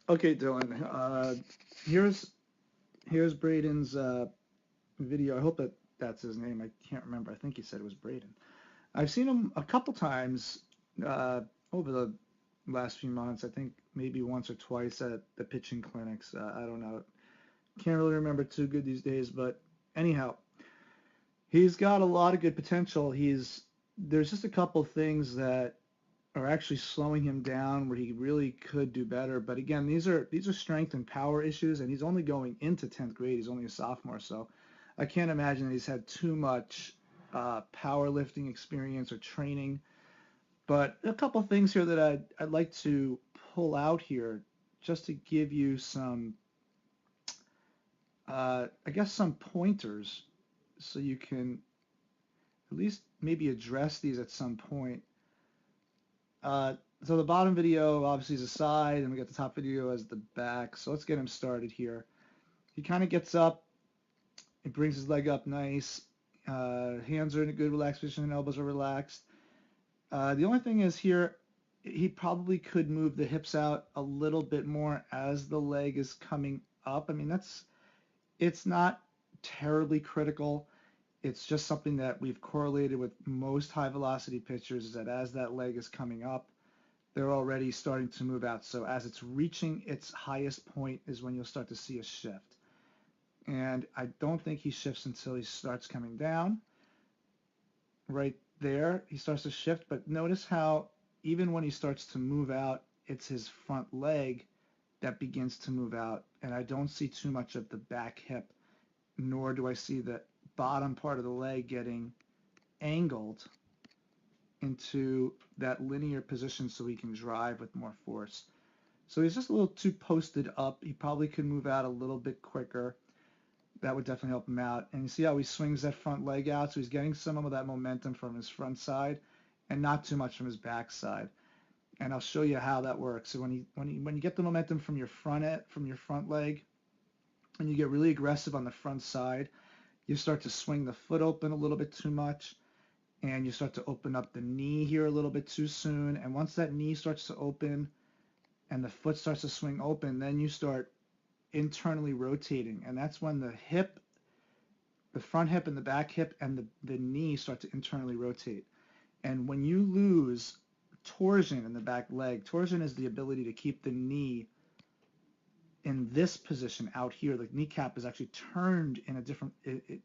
Okay, Dylan. Here's Braden's video. I hope that that's his name. I can't remember. I think he said it was Braden. I've seen him a couple times uh, over the last few months. I think maybe once or twice at the pitching clinics. I don't know. Can't really remember too good these days. But anyhow, he's got a lot of good potential. There's just a couple things that are actually slowing him down where he really could do better. But again, these are strength and power issues, and he's only going into 10th grade. He's only a sophomore, so I can't imagine that he's had too much powerlifting experience or training. But a couple things here that I'd like to pull out here just to give you some, I guess, some pointers so you can at least maybe address these at some point. Uh, so the bottom video obviously is a side, and we got the top video as the back. So let's get him started here. He kind of gets up, he brings his leg up nice. Hands are in a good relaxed position, and elbows are relaxed. The only thing is here, he probably could move the hips out a little bit more as the leg is coming up. I mean, it's not terribly critical. It's just something that we've correlated with most high velocity pitchers is that as that leg is coming up, they're already starting to move out. So as it's reaching its highest point is when you'll start to see a shift. And I don't think he shifts until he starts coming down. Right there, he starts to shift, but notice how even when he starts to move out, it's his front leg that begins to move out. And I don't see too much of the back hip, nor do I see the bottom part of the leg getting angled into that linear position so he can drive with more force. So he's just a little too posted up. He probably could move out a little bit quicker. That would definitely help him out. And you see how he swings that front leg out? So he's getting some of that momentum from his front side and not too much from his back side. And I'll show you how that works. So when you get the momentum from your front leg and you get really aggressive on the front side, you start to swing the foot open a little bit too much, and you start to open up the knee here a little bit too soon. And once that knee starts to open and the foot starts to swing open, then you start internally rotating. And that's when the hip, the front hip and the back hip and the knee start to internally rotate. And when you lose torsion in the back leg, torsion is the ability to keep the knee in this position out here. The kneecap is actually turned in a different,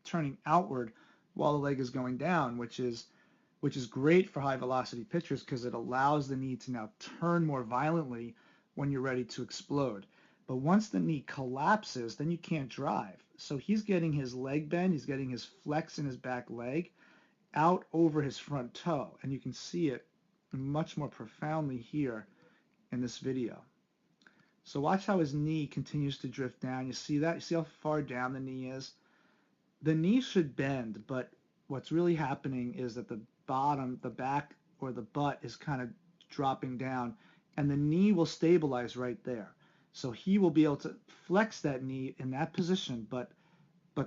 turning outward while the leg is going down, which is great for high velocity pitchers because it allows the knee to now turn more violently when you're ready to explode. But once the knee collapses, then you can't drive. So he's getting his leg bend, he's getting his flex in his back leg out over his front toe. And you can see it much more profoundly here in this video. So watch how his knee continues to drift down. You see that? You see how far down the knee is? The knee should bend, but what's really happening is that the bottom, the back or the butt is kind of dropping down, and the knee will stabilize right there. So he will be able to flex that knee in that position, but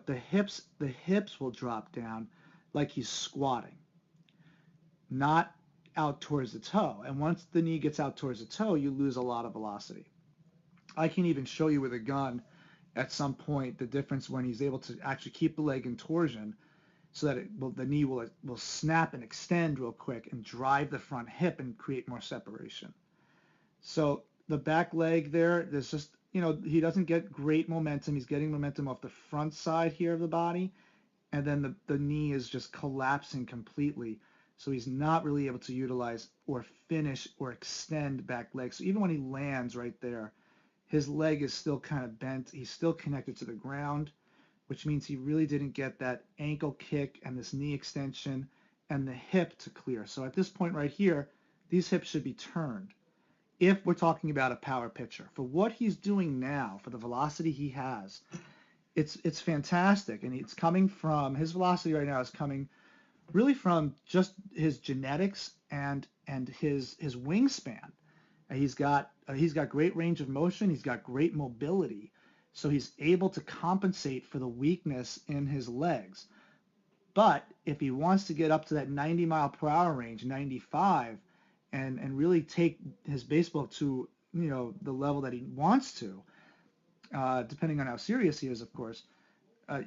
the hips will drop down like he's squatting, not out towards the toe. And once the knee gets out towards the toe, you lose a lot of velocity. I can even show you with a gun at some point the difference when he's able to actually keep the leg in torsion so that the knee will snap and extend real quick and drive the front hip and create more separation. So the back leg there's just, he doesn't get great momentum. He's getting momentum off the front side here of the body, and then the knee is just collapsing completely. So he's not really able to utilize or finish or extend back leg. So even when he lands right there, his leg is still kind of bent. He's still connected to the ground, which means he really didn't get that ankle kick and this knee extension and the hip to clear. So at this point right here, these hips should be turned if we're talking about a power pitcher. For what he's doing now, for the velocity he has, it's fantastic. And it's coming from, his velocity right now is coming really from just his genetics and his wingspan. He's got great range of motion. He's got great mobility. So he's able to compensate for the weakness in his legs. But if he wants to get up to that 90 mile per hour range, 95, and really take his baseball to the level that he wants to, depending on how serious he is, of course.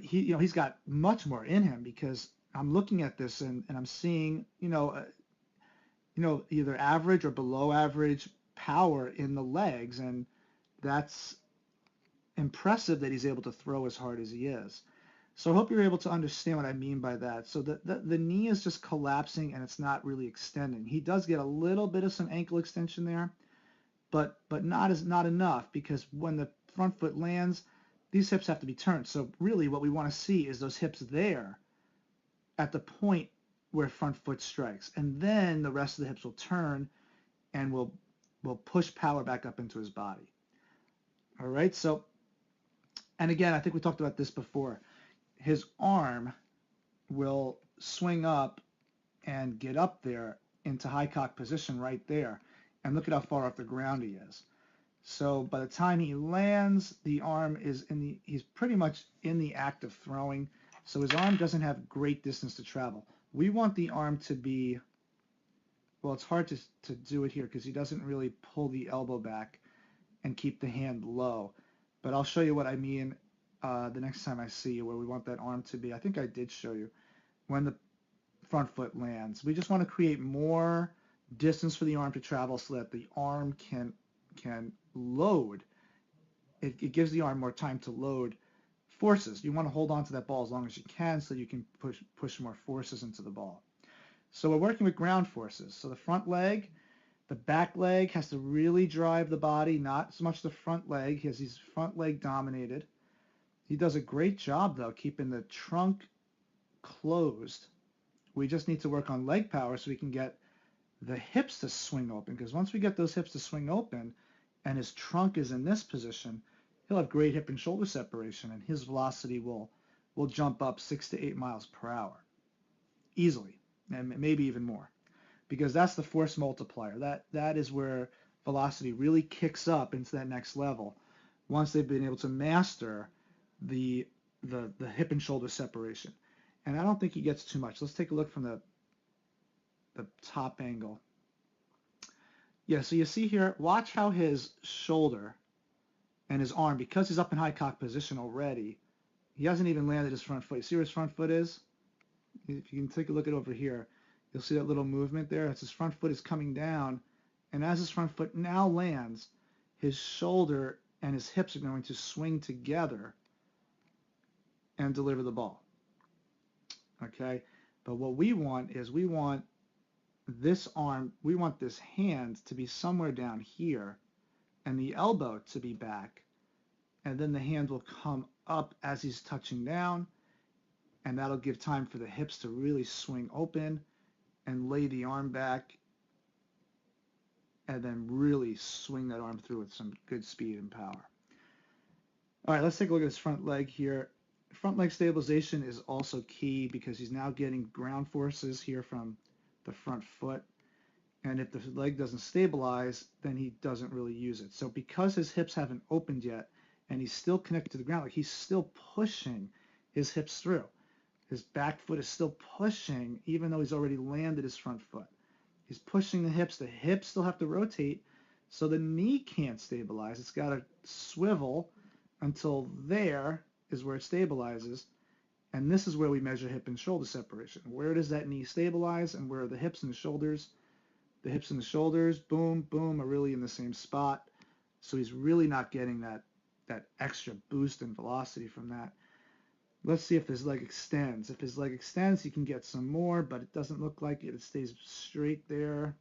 He's got much more in him, because I'm looking at this and I'm seeing, either average or below average power in the legs, and that's impressive that he's able to throw as hard as he is. So I hope you're able to understand what I mean by that. So the knee is just collapsing and it's not really extending. He does get a little bit of some ankle extension there, but not enough, because when the front foot lands, these hips have to be turned. So really what we want to see is those hips there at the point where front foot strikes. And then the rest of the hips will turn and will push power back up into his body. All right, so, and again, I think we talked about this before. His arm will swing up and get up there into high cock position right there. And look at how far off the ground he is. So by the time he lands, the arm is he's pretty much in the act of throwing. So his arm doesn't have great distance to travel. We want the arm to be, well, it's hard to do it here because he doesn't really pull the elbow back and keep the hand low. But I'll show you what I mean the next time I see you, where we want that arm to be. I think I did show you when the front foot lands. We just want to create more distance for the arm to travel so that the arm can load. It gives the arm more time to load forces. You want to hold on to that ball as long as you can so you can push more forces into the ball. So we're working with ground forces. So the front leg, the back leg has to really drive the body, not so much the front leg. He's front leg dominated. He does a great job, though, keeping the trunk closed. We just need to work on leg power so we can get the hips to swing open, because once we get those hips to swing open and his trunk is in this position, he'll have great hip and shoulder separation, and his velocity will jump up 6 to 8 miles per hour easily, and maybe even more, because that's the force multiplier. That is where velocity really kicks up into that next level once they've been able to master the hip and shoulder separation. And I don't think he gets too much. Let's take a look from the top angle. Yeah, so you see here, watch how his shoulder and his arm, because he's up in high cock position already, he hasn't even landed his front foot. You see where his front foot is? If you can take a look at over here, you'll see that little movement there. As his front foot is coming down, and as his front foot now lands, his shoulder and his hips are going to swing together and deliver the ball. Okay? But what we want is we want this arm, we want this hand to be somewhere down here and the elbow to be back, and then the hand will come up as he's touching down, and that'll give time for the hips to really swing open and lay the arm back, and then really swing that arm through with some good speed and power. All right, let's take a look at his front leg here. Front leg stabilization is also key, because he's now getting ground forces here from the front foot, and if the leg doesn't stabilize, then he doesn't really use it. So because his hips haven't opened yet and he's still connected to the ground, like he's still pushing his hips through. His back foot is still pushing even though he's already landed his front foot. He's pushing the hips still have to rotate, so the knee can't stabilize. It's got to swivel until there is where it stabilizes. And this is where we measure hip and shoulder separation. Where does that knee stabilize, and where are the hips and the shoulders? The hips and the shoulders, boom, boom, are really in the same spot. So he's really not getting that extra boost in velocity from that. Let's see if his leg extends. If his leg extends, he can get some more, but it doesn't look like it. It stays straight there.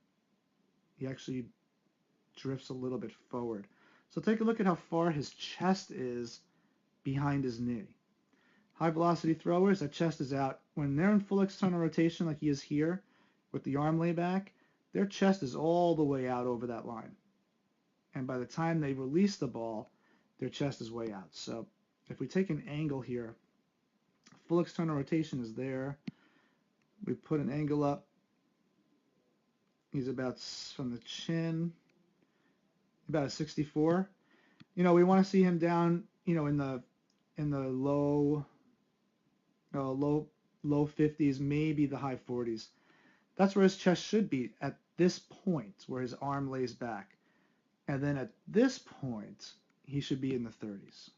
He actually drifts a little bit forward. So take a look at how far his chest is behind his knee. High velocity throwers, that chest is out. When they're in full external rotation like he is here with the arm lay back, their chest is all the way out over that line. And by the time they release the ball, their chest is way out. So if we take an angle here, full external rotation is there. We put an angle up. He's about, from the chin, about a 64. We want to see him down, in the low 50s, maybe the high 40s. That's where his chest should be at this point, where his arm lays back. And then at this point, he should be in the 30s.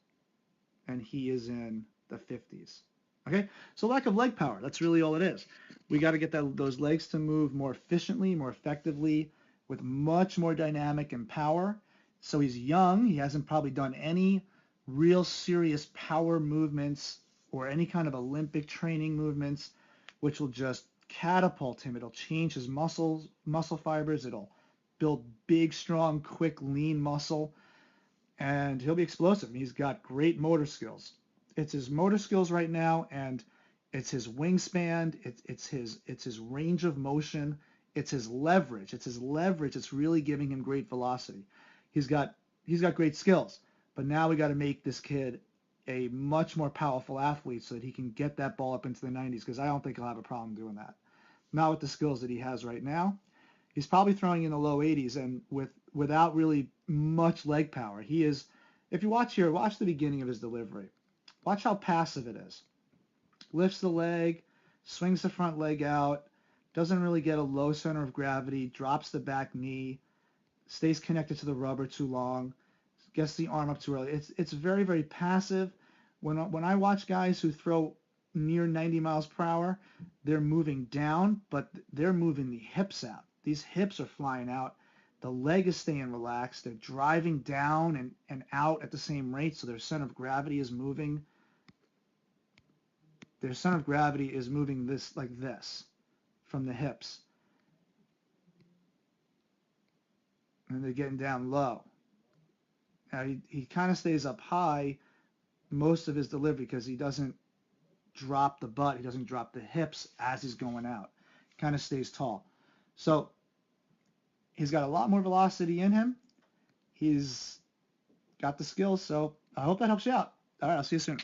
And he is in the 50s. Okay, so lack of leg power, that's really all it is. We got to get those legs to move more efficiently, more effectively, with much more dynamic and power. So he's young. He hasn't probably done any real serious power movements or any kind of Olympic training movements, which will just catapult him. It'll change his muscle fibers. It'll build big, strong, quick, lean muscle. And he'll be explosive. He's got great motor skills. It's his motor skills right now, and it's his wingspan. It's his range of motion. It's his leverage. It's his leverage. It's really giving him great velocity. He's got great skills, but now we got to make this kid a much more powerful athlete so that he can get that ball up into the 90s. Because I don't think he'll have a problem doing that. Not with the skills that he has right now. He's probably throwing in the low 80s, and without really much leg power. He is. If you watch here, watch the beginning of his delivery. Watch how passive it is. Lifts the leg, swings the front leg out, doesn't really get a low center of gravity, drops the back knee, stays connected to the rubber too long, gets the arm up too early. It's very, very passive. When I watch guys who throw near 90 miles per hour, they're moving down, but they're moving the hips out. These hips are flying out. The leg is staying relaxed. They're driving down and out at the same rate, so their center of gravity is moving. Their center of gravity is moving this like this from the hips. And they're getting down low. Now he kind of stays up high most of his delivery because he doesn't drop the butt. He doesn't drop the hips as he's going out. He kind of stays tall. So he's got a lot more velocity in him. He's got the skills. So I hope that helps you out. All right, I'll see you soon.